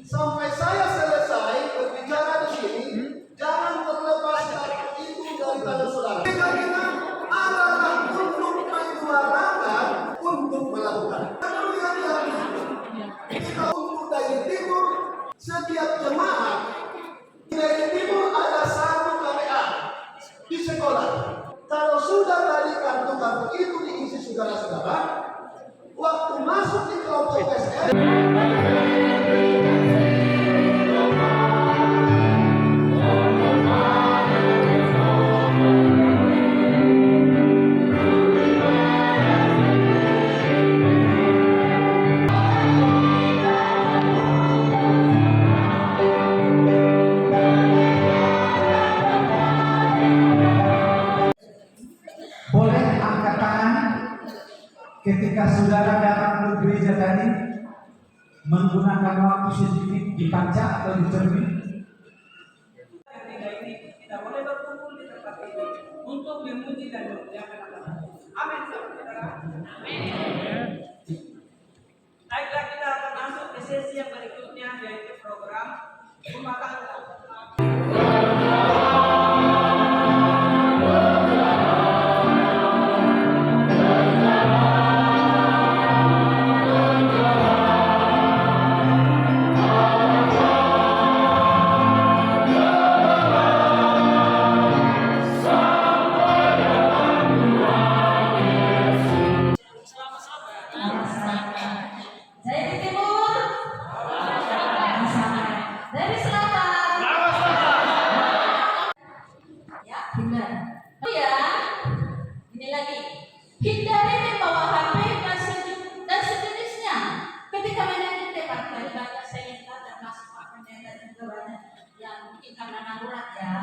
Sampai saya selesai berbicara di sini, jangan terlepas kartu itu dari tangan saudara. Karena adalah untuk menyuarakan, untuk melakukan. Kita untuk dari timur, setiap jemaat dari timur ada satu KPA di sekolah. Kalau sudah dari kartu-kartu itu diisi saudara-saudara, waktu masuk di kelompok SM. Boleh angkat tangan ketika saudara datang ke gereja tadi menggunakan waktu sedikit di kaca atau di cermin. Kita boleh berkumpul di tempat ini untuk memuji dan memuliakan Allah. Amin, saudara. Amin. Baiklah, kita akan masuk ke sesi yang berikutnya, yaitu program rumah tangga. Dari timur, dari selatan, ya benar. Oh ya, ini lagi. Hindari membawa HP dan sejenisnya ketika menaiki tempat beribadah sehingga termasuk pakaian dan juga banyak yang mungkin karena darurat ya.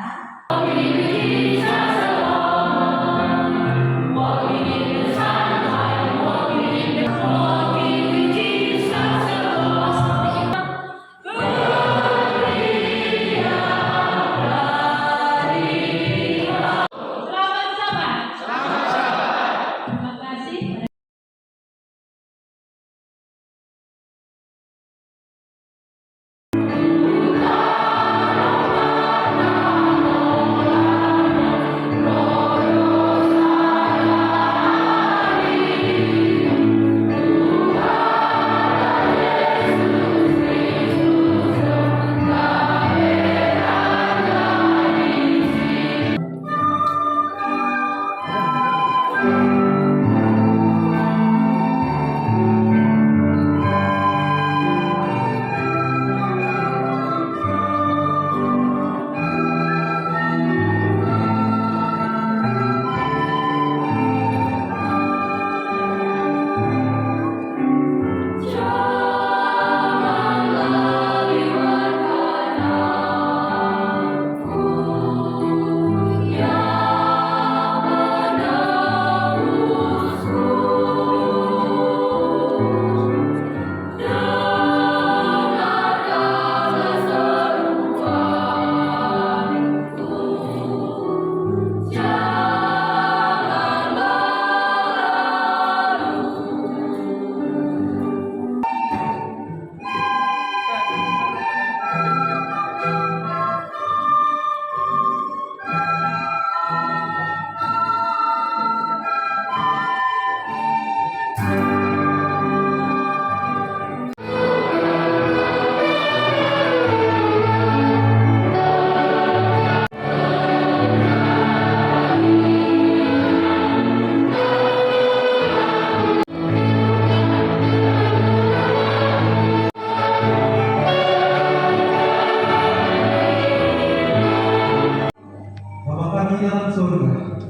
Dalam surga,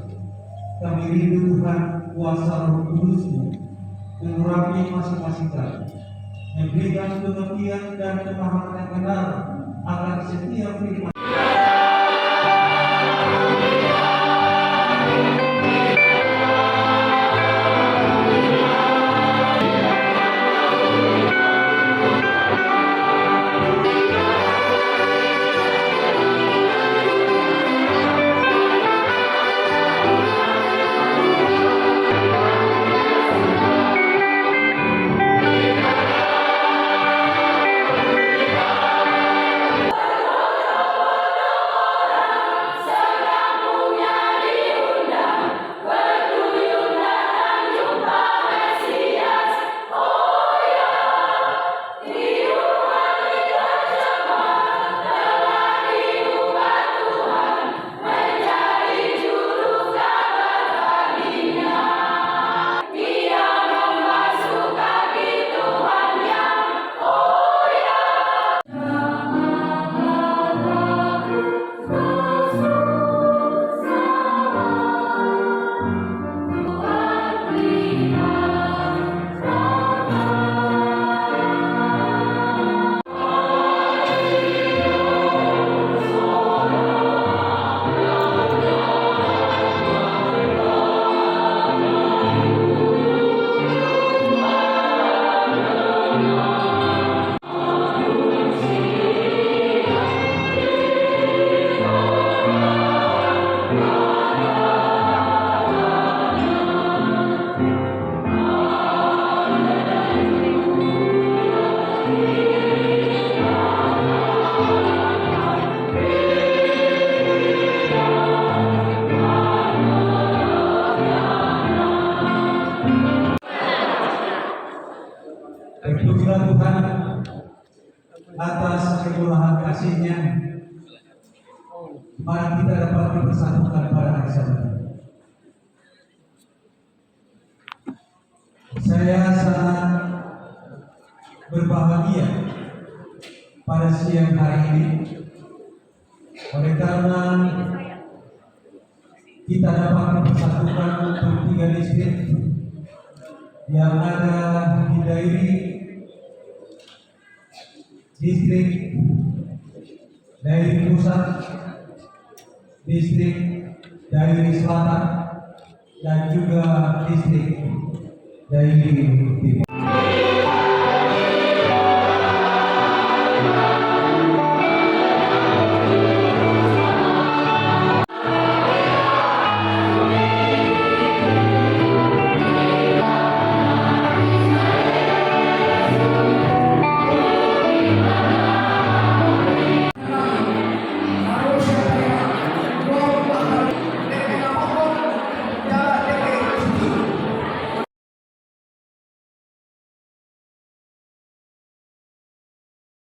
kami rindu Tuhan kuasa Roh Kudus-Mu mengurapi masing-masing kami, memberikan pengertian dan pemahaman yang benar akan setiap firman. atas kemurahan kasih-Nya, mari kita dapat dipersatukan pada hari Sabat. Saya sangat berbahagia pada siang hari ini oleh karena kita dapat dipersatukan untuk 3 distrik yang ada di Dairi, distrik Dairi Pusat, distrik Dairi Selatan, dan juga distrik Dairi Timur.